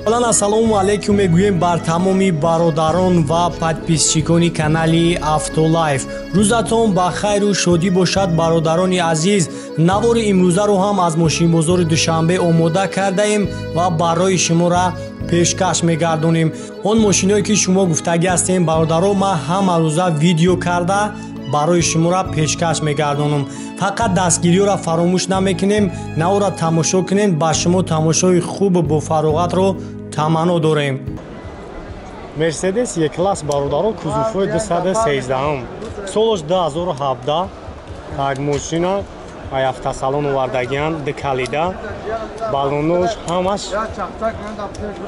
حالا السلام علیکم میگویم بر تمامی برادران و پادپیسچگان کانال افتولایف روزتون بخیر و شادی باشد. برادران عزیز، نوار امروزه رو هم از ماشین بازار دوشنبه آماده کرده ایم و برای شما را پیشکش میگردونیم. اون ماشینایی که شما گفتگی هستیم برادران، ما همه روزه ویدیو کرده برای شما را پیشکش میگردونم. فقط دستگیری را فراموش نمیکنیم، نو را تماشا کنین. با شما تماشای خوب با فراغت رو تمنا داریم. مرسدس یک کلاس برادران کوزوفوی 213 سالش 2017 так ماشینا автосалон овардагиан декалида балонош ҳамаш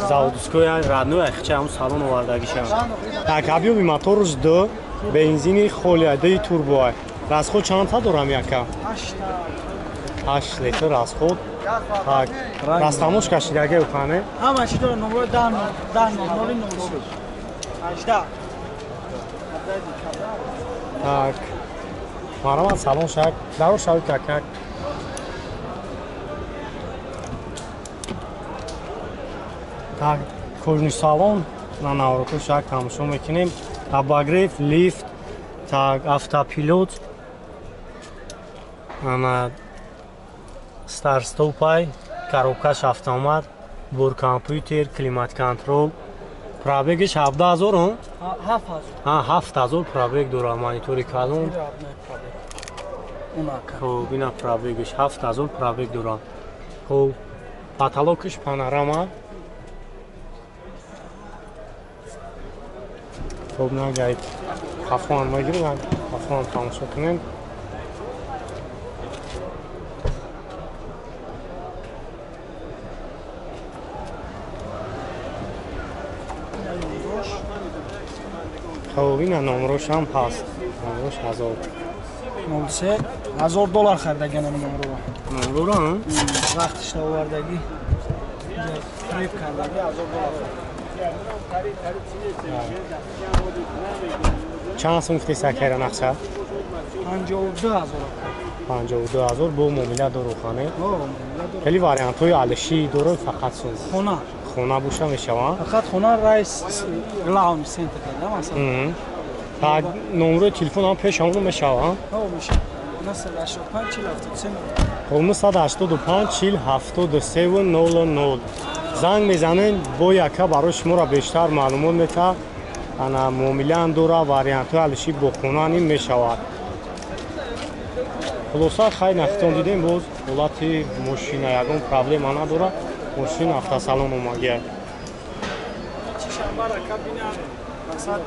заводскоя родной хичам салон овардагишам так абёби моторш до бензини холиадаи турбо расход чанда дорам яка 8 литр расход так растамош кашидаге ухане ҳамаш дор номер дан номери 18 так марҳамат салон шак даро шави какак так кӯжни салон на навроку шак тамошо мекунем. обогрев лифт так автопилот ана старт-стопай коробкаш автомат бор компютер климат контрол пробегиш 17000 7000 пробег дора монитори калон хуб ина пробегиш 7000 пробег дора хуб потолокиш панорама хуб нагай хафон мегирам хафон тамошо кунем. خب این نمروش هم هست. نمروش 1000 $1000 خریدگی نمرو رو هم وقتش آوردگی فریب کردگی $1000 چند سوم گفتی سکر نقشه 52000 با معامله دارو خانه خیلی واریانت های علشی دارو فقط سون خونه باشه میشوان فقط خونه رئیس لاون سنت کرده مثلا так номер телефон هم پیش همون میشوان میشه 985 40 73 00 زنگ میزنین با یکا برای شما را بیشتر معلومات میده. انا معامله هم داره واریانت های علشی با خونه هم میشود. خلاصه خیلی نفتون دیدیم باز حالت ماشین یکم پرابلم نداره. ماشین автосалон اومده چشم برا کابینه مثلا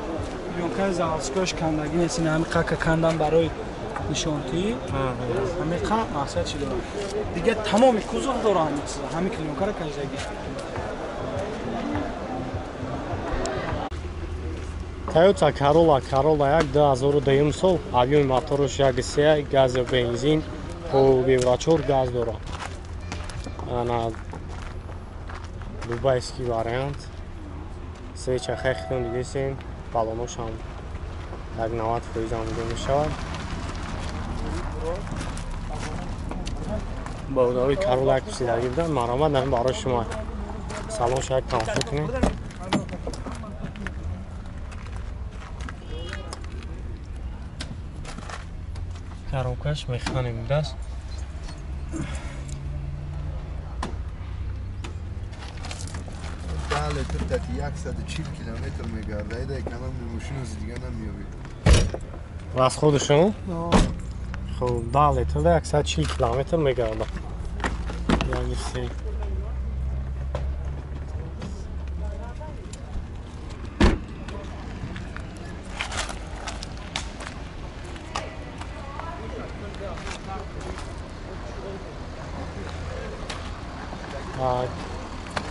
یونکر زاوسکوش کندگی نیست. همین قاک کندن برای نشانتی همین قاک مقصد چی داره دیگه تمام کوزو داره همین کلیونکر کندگی Toyota Corolla 1 2002 سال авион моторش 1.3 газ бензин با вибрачор газ дора. Ана дубайский вариант. Свеча хехтон дидесин балонош ҳам як 90% омода мешавад. ба удави Corolla кусидаги будан марҳамат нам барои шумо салон шак тамошо кунем. коробкаш механик будааст. لیتر 140 کیلومتر میگرده ایده کنم ماشین از دیگه نمیابید از خودشون؟ خب 10 لیتر 140 کیلومتر میگرده یعنی سی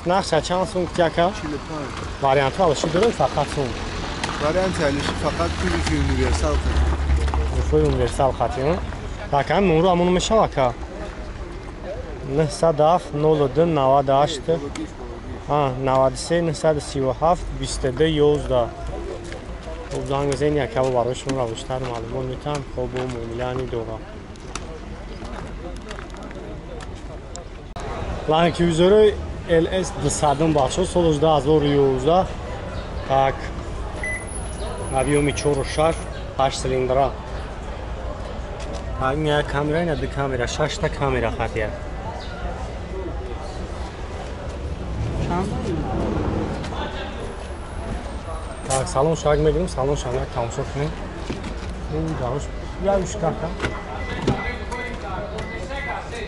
نقشه چند سون کتیاکا؟ 45 واریانت ها علشی داره فقط سون واریانت علشی فقط توی یونیورسال خطی توی یونیورسال خطی ها так هم نمرو همونو میشه واکا 907 02 98 93 937 22 11 خب زنگ بزنین یکا برایشون را بیشتر معلومات میتونم. خب و معامله داره لانکی ویزوری LS 200 бахшо соли 2011. Так. Объёми 4.6 8 цилиндра. این یک کامرا این دو کامرا 6 تا کامرا خاطیه. Так, салон шаг میگیریم салон شما تماشا کنیم. این داروش یا үш карта.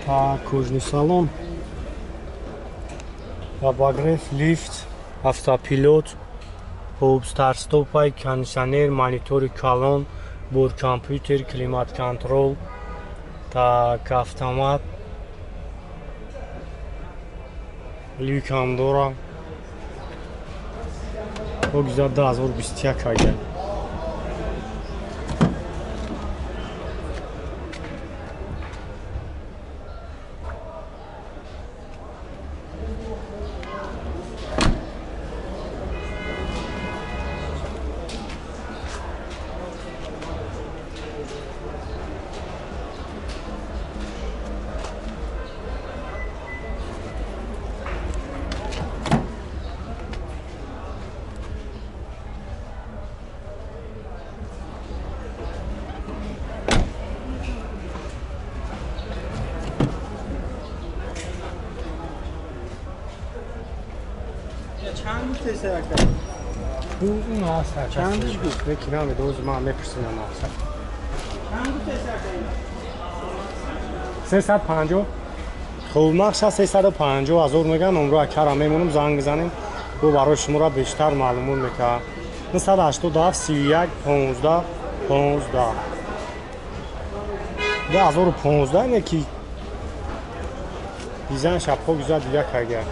Так, кожный салон. Обогрев, лифт, автопилот, хуб старт-стопай, кондиционер, монитор калон, борд компьютер, климат-контроль. Так, автомат. Люк هم داره. بگذار 2021 اگر. چند تسرک داری؟ این هست چندش بود؟ یکی نامه دوز ما میپرسیم هست چند تسرک داری؟ 350 خب مخصوصا 350 هزار میگن نمره کرا میمونم زنگ بزنیم و برای شما را بیشتر معلومات میکنه 987 31 15 15 2015 یکی دیزاین شبها güzel دیگه کرده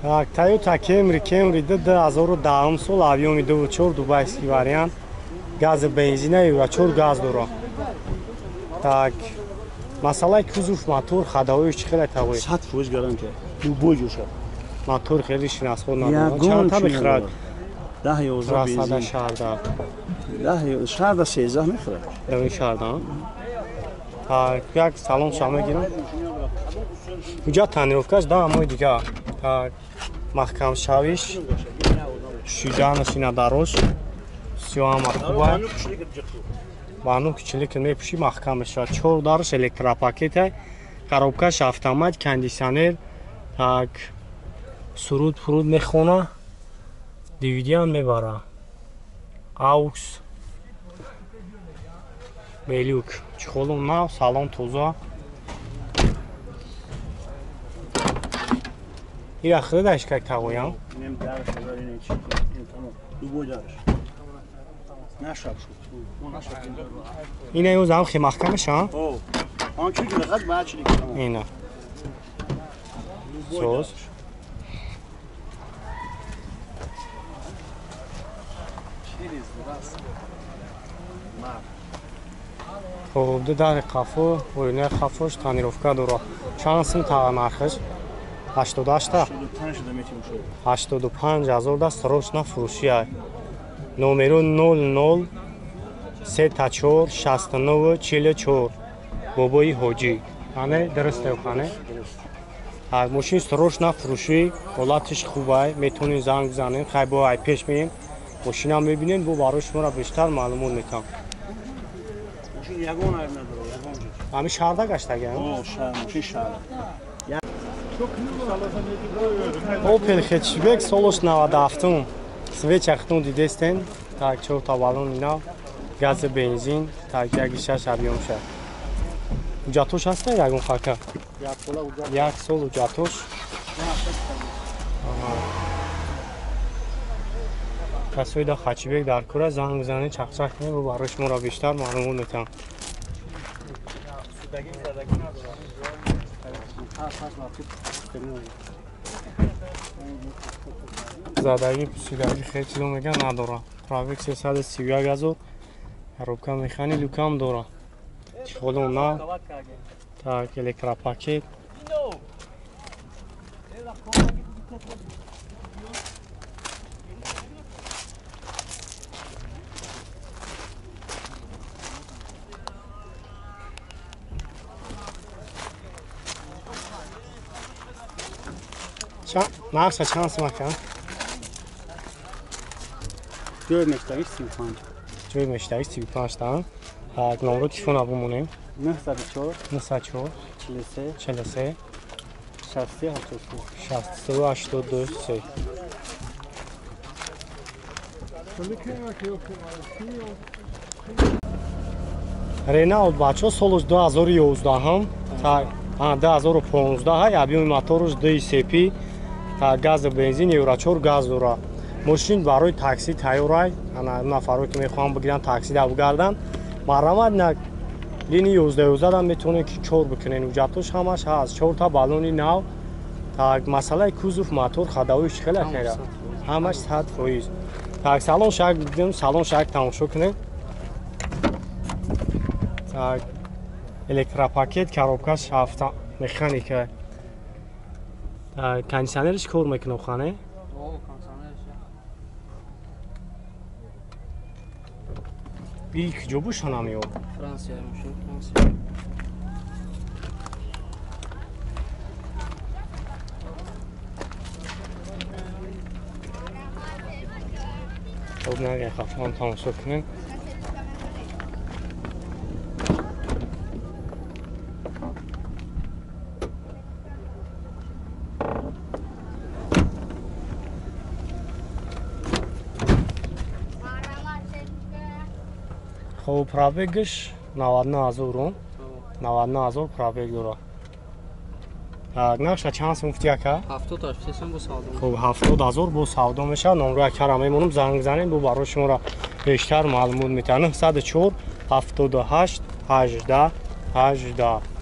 Так, Toyota Camry 2010 سال авиоми 2.4 дубайский вариант газ бензина и 4 газ дора. Так, масалаи кузов мотор ходовоиш чӣ хеле тавои? 100% гарантия. Любой жуша. Мотор хеле шинасход надорад. Чанд та мехӯрад? 10-11 бензин. шарда. 13 мехӯрад. Дави шарда. Так, як салон шама мегирам. Инҷа танировкаш да амои дига. Так, маҳкамшавиш, шиданаши надарош, сиёама хуба. Бану кучилик мепуши маҳкам мешавад. 4 дараш электропакете, коробкаш автомат, кондиционер. Так, суруд фуруд мехона. DVD ам мебара. AUX. Белюк. Чехолон нав, салон тоза. این اخره داشت که تقویم اینم درش داره این چی این تمام любой درش نشاب شد اینه اون زمان خیلی محکمش ها؟ اوه آن چی که لغت باید چی دیگه اینه سوز خب دو در قفو وینه قفوش تانیروفکا دورا چند سم تا نرخش 88 85,000 да срочно фурӯшия. Номеро 00 34 69 44 бобои ҳоҷӣ. Ане дурусте хане? Так, мошин срочно фурӯшӣ, ҳолатиш хубай, метонем занг бизанем, хай бо ай пеш меем. Мошина мебинем, бо барои шуморо бештар маълумот метавам. мошин ягон айб надоро, ягон ҷо. Ами шаҳрда гаштагиам? О, шаҳр, мошин шаҳр. Opel Hatchback солош 97. Свечахтун дидестен. Так, 4 та баллон ина. Газ бензин, так як шаш объёмша. Уҷатош ҳаста ягон хака? Як сол уҷатош. Касои да Hatchback дар кора занг бизанед, чақчақ кунед ва барои шуморо бештар маълумот метавам. Задаги пусидаги хеле чизо меган надора. Пробег 331,000. Коробка механи люкам дора. Чехолон на. Так, электропакет. Макса чанс макан. Joy meşteri 35. Joy meşteri 35 تا. نمره تلفن بمونیم 904 904 43 43 63 63 82 Renault бачо солош 2011 ҳам та 2015 ҳай объеми мотораш DCP та газ бензин евро 4 газ дора мошин барои такси тайёрай ана нафаро ки мехоҳам бигиран такси да бугардан марамад на лини 11 дам метавонем ки 4 бикунем ҳуҷҷатош ҳамаш ҳаст 4 та балони нав так масъалаи кузов мотор хадавоиш хеле хера ҳамаш 100%. Так салон шак бидем салон шак тамошо кунем. Так электропакет коробкаш авто механика. Так кондиционериш кор мекунем хона. İlk jobu şanamıyor. Fransiyaymışım. Fransiya. خب نه خفان تماشا کنیم. خب پرابگش 99000 99000 پرابگ داره. نقشه چند سمفتی که؟ 70 سیستم با سالدون. خب 70000 با سودا میشه. نمره کرام میمونم زنگ بزنید بو برای شما را بیشتر معلومات میتونه 104 78 18 18